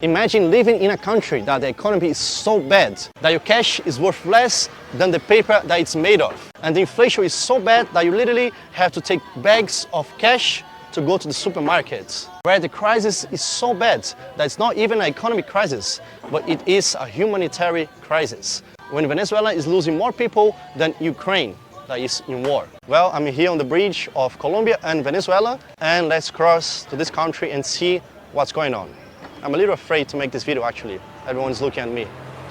Imagine living in a country that the economy is so bad that your cash is worth less than the paper that it's made of. And the inflation is so bad that you literally have to take bags of cash to go to the supermarkets. Where the crisis is so bad that it's not even an economic crisis, but it is a humanitarian crisis. When Venezuela is losing more people than Ukraine that is in war. Well, I'm here on the bridge of Colombia and Venezuela, and let's cross to this country and see what's going on. I'm a little afraid to make this video actually. Everyone's looking at me.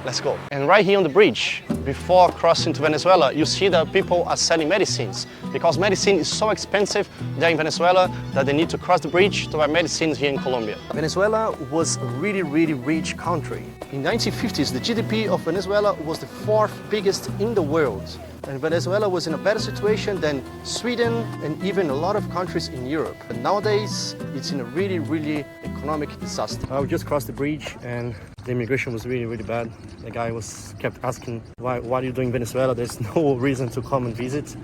Let's go. And right here on the bridge, before crossing to Venezuela, you see that people are selling medicines because medicine is so expensive there in Venezuela that they need to cross the bridge to buy medicines here in Colombia. Venezuela was a really rich country. In the 1950s, the GDP of Venezuela was the fourth biggest in the world. And Venezuela was in a better situation than Sweden and even a lot of countries in Europe. And nowadays, it's in a really economic disaster. I just crossed the bridge and the immigration was really bad. The guy kept asking, why are you doing Venezuela? There's no reason to come and visit.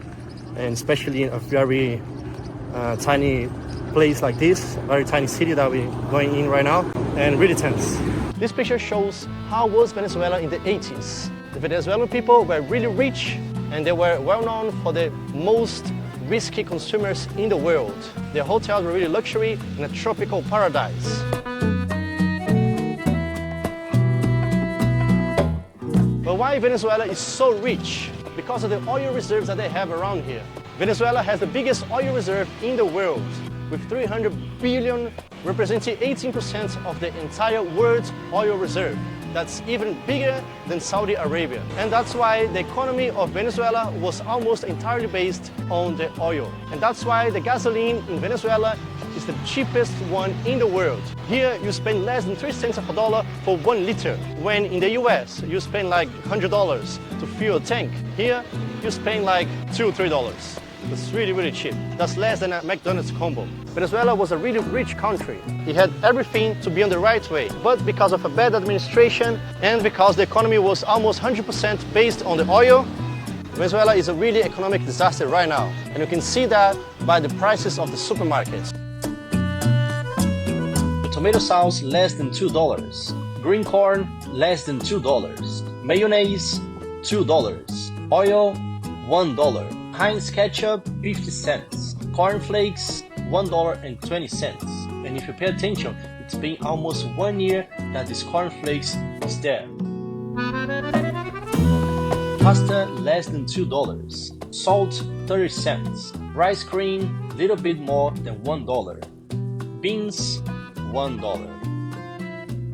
And especially in a very tiny place like this, a very tiny city that we're going in right now, and really tense. This picture shows how was Venezuela in the 80s. The Venezuelan people were really rich and they were well known for the most risky consumers in the world. Their hotels were really luxury in a tropical paradise. But why Venezuela is so rich? Because of the oil reserves that they have around here. Venezuela has the biggest oil reserve in the world, with 300 billion, representing 18% of the entire world's oil reserve. That's even bigger than Saudi Arabia. And that's why the economy of Venezuela was almost entirely based on the oil. And that's why the gasoline in Venezuela is the cheapest one in the world. Here you spend less than 3 cents of a dollar for 1 liter, when in the US you spend like $100 to fuel a tank. Here you spend like $2 or $3. It's really cheap. That's less than a McDonald's combo. Venezuela was a really rich country. It had everything to be on the right way, but because of a bad administration and because the economy was almost 100% based on the oil, Venezuela is a really economic disaster right now. And you can see that by the prices of the supermarkets. Tomato sauce less than $2, green corn less than $2, mayonnaise $2, oil $1, Heinz ketchup 50 cents, corn flakes $1.20. And if you pay attention, it's been almost 1 year that this corn flakes is there. Pasta less than $2, salt 30 cents, rice cream little bit more than $1, beans $1.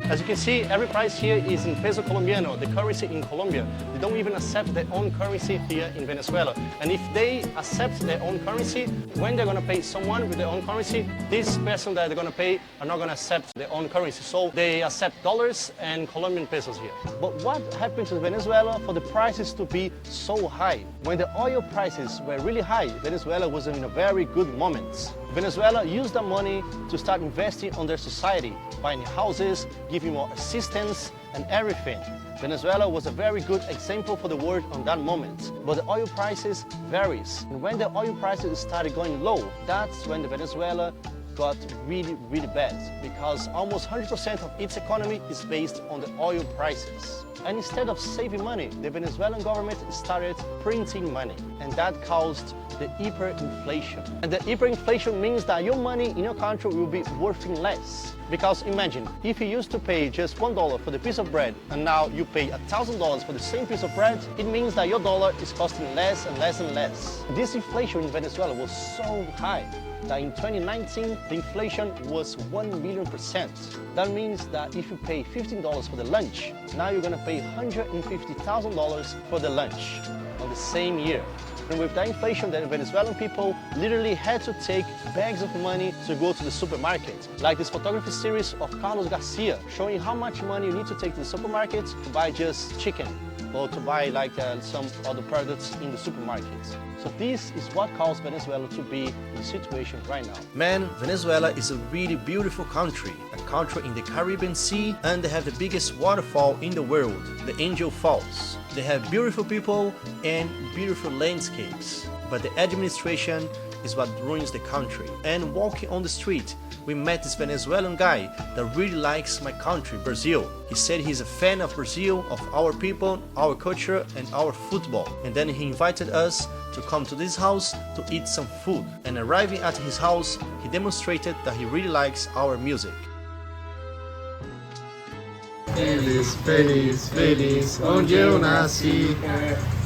As you can see, every price here is in peso colombiano, the currency in Colombia. They don't even accept their own currency here in Venezuela. And if they accept their own currency, when they're gonna pay someone with their own currency, this person that they're gonna pay are not gonna accept their own currency. So they accept dollars and Colombian pesos here. But what happened to Venezuela for the prices to be so high? When the oil prices were really high, Venezuela was in a very good moment. Venezuela used the money to start investing on their society, buying houses, giving more assistance and everything. Venezuela was a very good example for the world on that moment. But the oil prices varies. And when the oil prices started going low, that's when the Venezuela got really bad, because almost 100% of its economy is based on the oil prices. And instead of saving money, the Venezuelan government started printing money, and that caused the hyperinflation. And the hyperinflation means that your money in your country will be worth less. Because imagine, if you used to pay just $1 for the piece of bread, and now you pay $1,000 for the same piece of bread, it means that your dollar is costing less and less. This inflation in Venezuela was so high that in 2019, the inflation was 1 million %. That means that if you pay $15 for the lunch, now you're gonna pay $150,000 for the lunch on the same year. And with that inflation, the Venezuelan people literally had to take bags of money to go to the supermarket. Like this photography series of Carlos Garcia, showing how much money you need to take to the supermarket to buy just chicken, or to buy like some other products in the supermarket. So this is what caused Venezuela to be in the situation right now. Man, Venezuela is a really beautiful country, a country in the Caribbean Sea, and they have the biggest waterfall in the world, the Angel Falls. They have beautiful people and beautiful landscapes, but the administration is what ruins the country. And walking on the street, we met this Venezuelan guy that really likes my country, Brazil. He said he's a fan of Brazil, of our people, our culture and our football. And then he invited us to come to this house to eat some food. And arriving at his house, he demonstrated that he really likes our music. Feliz, feliz, feliz, onde eu nasci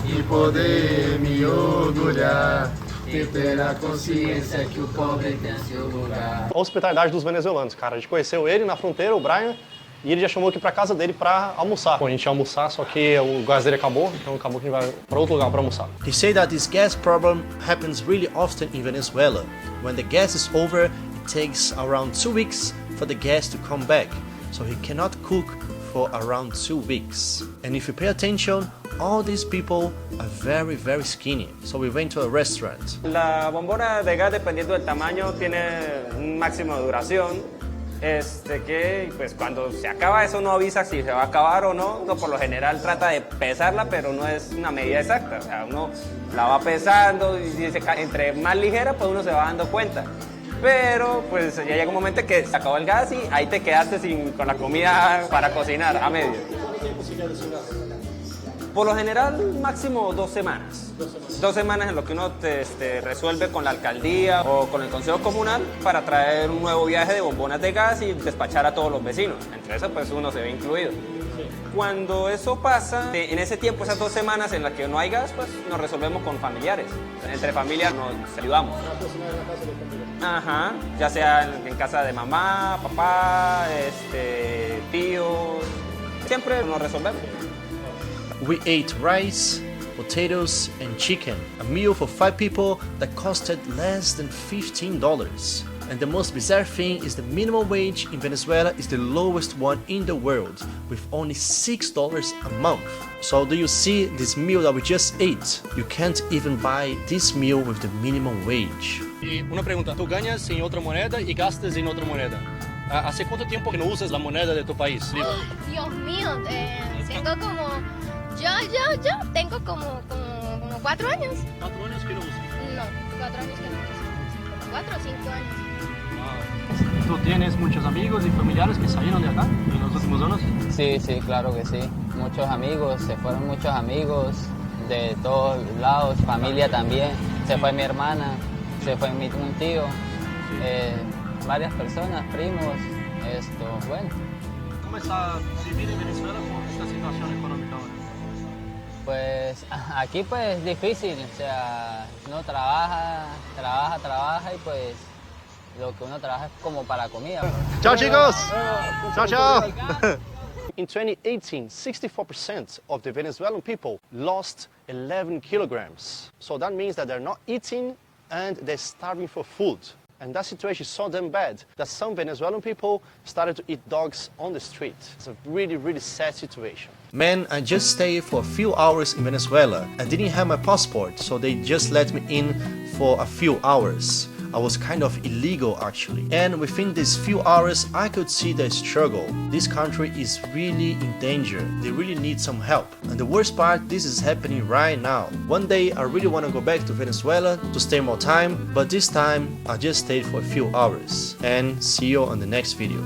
e poder me orgulhar e ter a consciência que o pobre tem seu lugar. A hospitalidade dos venezuelanos, cara. A gente conheceu ele na fronteira, o Brian, e ele já chamou aqui pra casa dele pra almoçar. Bom, a gente ia almoçar, só que o gás dele acabou, então acabou que a gente vai pra outro lugar pra almoçar. He said that this gas problem happens really often in Venezuela. When the gas is over, it takes around 2 weeks for the gas to come back. So he cannot cook for around 2 weeks. And if you pay attention, all these people are very, very skinny. So we went to a restaurant. La bombona de gas, dependiendo del tamaño, tiene un máximo de duración. Que pues cuando se acaba eso no avisa si se va a acabar o no. Uno por lo general trata de pesarla, pero no es una medida exacta. O sea, uno la va pesando y entre más ligera, pues uno se va dando cuenta. Pero pues ya llega un momento que se acabó el gas y ahí te quedaste con la comida para cocinar a medio. Por lo general, máximo 2 semanas. 2 semanas en lo que uno resuelve con la alcaldía o con el consejo comunal para traer un nuevo viaje de bombonas de gas y despachar a todos los vecinos. Entre eso, pues uno se ve incluido. Cuando eso pasa, en ese tiempo, esas 2 semanas en las que no hay gas, pues nos resolvemos con familiares. Entre familias nos ayudamos. Ajá, ya sea en casa de mamá, papá, tíos, siempre nos resolvemos. We ate rice, potatoes and chicken, a meal for 5 people that costed less than $15. And the most bizarre thing is the minimum wage in Venezuela is the lowest one in the world, with only $6 a month. So do you see this meal that we just ate? You can't even buy this meal with the minimum wage. Y una pregunta, tú ganas en otra moneda y gastas en otra moneda. ¿Hace cuánto tiempo que no usas la moneda de tu país? Oh, Dios mío, tengo como... Yo tengo como 4 años. 4 años que no usas. No, 4 años que no uso. 4 o 5 años. ¿Tú tienes muchos amigos y familiares que salieron de acá en los últimos años? Sí, sí, claro que sí. Muchos amigos, se fueron muchos amigos de todos lados, familia también. Se fue mi hermana, se fue un tío, varias personas, primos, bueno. ¿Cómo está vivir en Venezuela con esta situación económica ahora? Pues aquí pues difícil, o sea, uno trabaja y pues lo que uno trabaja es como para comida. Chao chicos! Chao chao! In 2018, 64% of the Venezuelan people lost 11 kilograms. So that means that they're not eating and they're starving for food. And that situation is so damn bad that some Venezuelan people started to eat dogs on the street. It's a really, really sad situation. Man, I just stayed for a few hours in Venezuela. I didn't have my passport, so they just let me in for a few hours. I was kind of illegal actually. And within these few hours, I could see the struggle. This country is really in danger. They really need some help. And the worst part, this is happening right now. One day, I really want to go back to Venezuela to stay more time, but this time, I just stayed for a few hours. And see you on the next video.